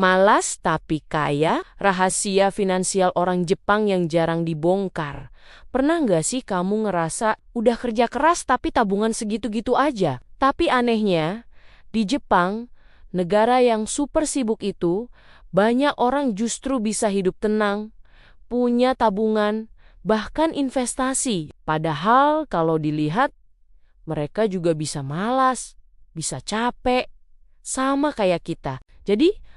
Malas tapi kaya, rahasia finansial orang Jepang yang jarang dibongkar. Pernah nggak sih kamu ngerasa udah kerja keras tapi tabungan segitu-gitu aja? Tapi anehnya, di Jepang, negara yang super sibuk itu, banyak orang justru bisa hidup tenang, punya tabungan, bahkan investasi. Padahal kalau dilihat, mereka juga bisa malas, bisa capek, sama kayak kita. Jadi,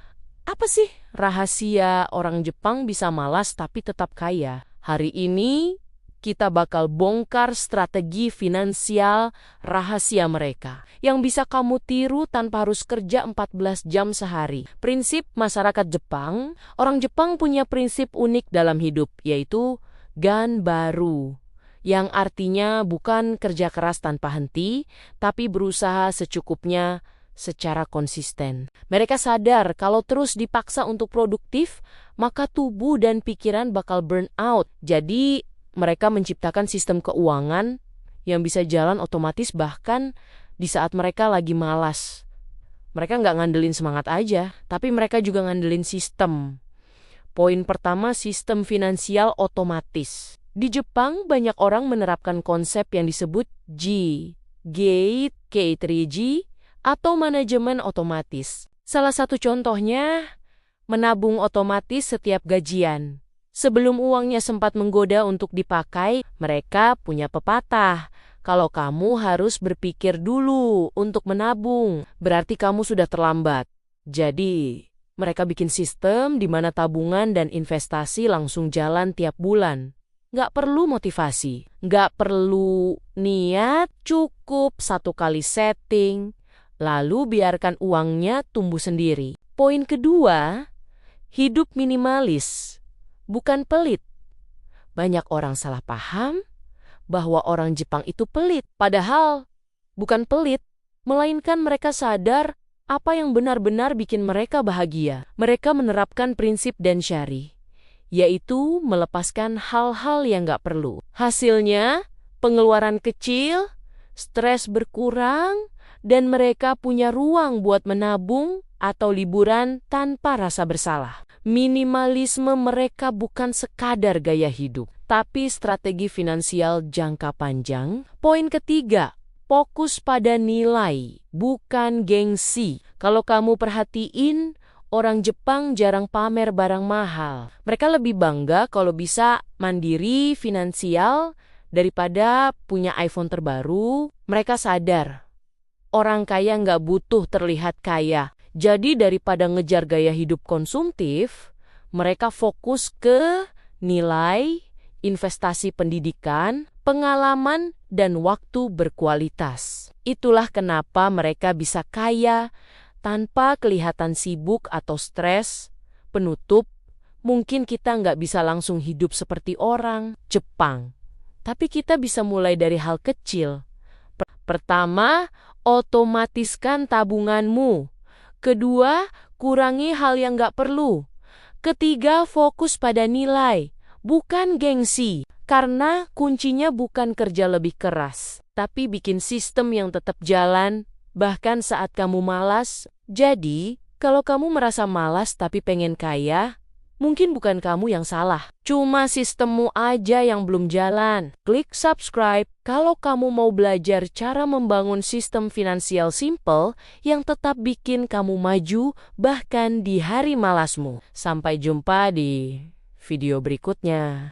apa sih rahasia orang Jepang bisa malas tapi tetap kaya? Hari ini kita bakal bongkar strategi finansial rahasia mereka yang bisa kamu tiru tanpa harus kerja 14 jam sehari. Prinsip masyarakat Jepang, orang Jepang punya prinsip unik dalam hidup, yaitu ganbaru, yang artinya bukan kerja keras tanpa henti, tapi berusaha secukupnya secara konsisten. Mereka sadar kalau terus dipaksa untuk produktif, maka tubuh dan pikiran bakal burn out. Jadi, mereka menciptakan sistem keuangan yang bisa jalan otomatis bahkan di saat mereka lagi malas. Mereka nggak ngandelin semangat aja, tapi mereka juga ngandelin sistem. Poin pertama, sistem finansial otomatis. Di Jepang, banyak orang menerapkan konsep yang disebut Gate, K3G, atau manajemen otomatis. Salah satu contohnya, menabung otomatis setiap gajian. Sebelum uangnya sempat menggoda untuk dipakai, mereka punya pepatah. Kalau kamu harus berpikir dulu untuk menabung, berarti kamu sudah terlambat. Jadi, mereka bikin sistem di mana tabungan dan investasi langsung jalan tiap bulan. Nggak perlu motivasi, nggak perlu niat, cukup satu kali setting, lalu biarkan uangnya tumbuh sendiri. Poin kedua, hidup minimalis, bukan pelit. Banyak orang salah paham bahwa orang Jepang itu pelit. Padahal bukan pelit, melainkan mereka sadar apa yang benar-benar bikin mereka bahagia. Mereka menerapkan prinsip Danshari, yaitu melepaskan hal-hal yang nggak perlu. Hasilnya, pengeluaran kecil, stres berkurang, dan mereka punya ruang buat menabung atau liburan tanpa rasa bersalah. Minimalisme mereka bukan sekadar gaya hidup, tapi strategi finansial jangka panjang. Poin ketiga, fokus pada nilai, bukan gengsi. Kalau kamu perhatiin, orang Jepang jarang pamer barang mahal. Mereka lebih bangga kalau bisa mandiri finansial daripada punya iPhone terbaru. Mereka sadar orang kaya nggak butuh terlihat kaya. Jadi daripada ngejar gaya hidup konsumtif, mereka fokus ke nilai, investasi pendidikan, pengalaman, dan waktu berkualitas. Itulah kenapa mereka bisa kaya tanpa kelihatan sibuk atau stres. Penutup, mungkin kita nggak bisa langsung hidup seperti orang Jepang. Tapi kita bisa mulai dari hal kecil. Pertama, otomatiskan tabunganmu. Kedua, kurangi hal yang nggak perlu. Ketiga, fokus pada nilai, bukan gengsi. Karena kuncinya bukan kerja lebih keras, tapi bikin sistem yang tetap jalan, bahkan saat kamu malas. Jadi, kalau kamu merasa malas tapi pengen kaya, mungkin bukan kamu yang salah. Cuma sistemmu aja yang belum jalan. Klik subscribe kalau kamu mau belajar cara membangun sistem finansial simple yang tetap bikin kamu maju bahkan di hari malasmu. Sampai jumpa di video berikutnya.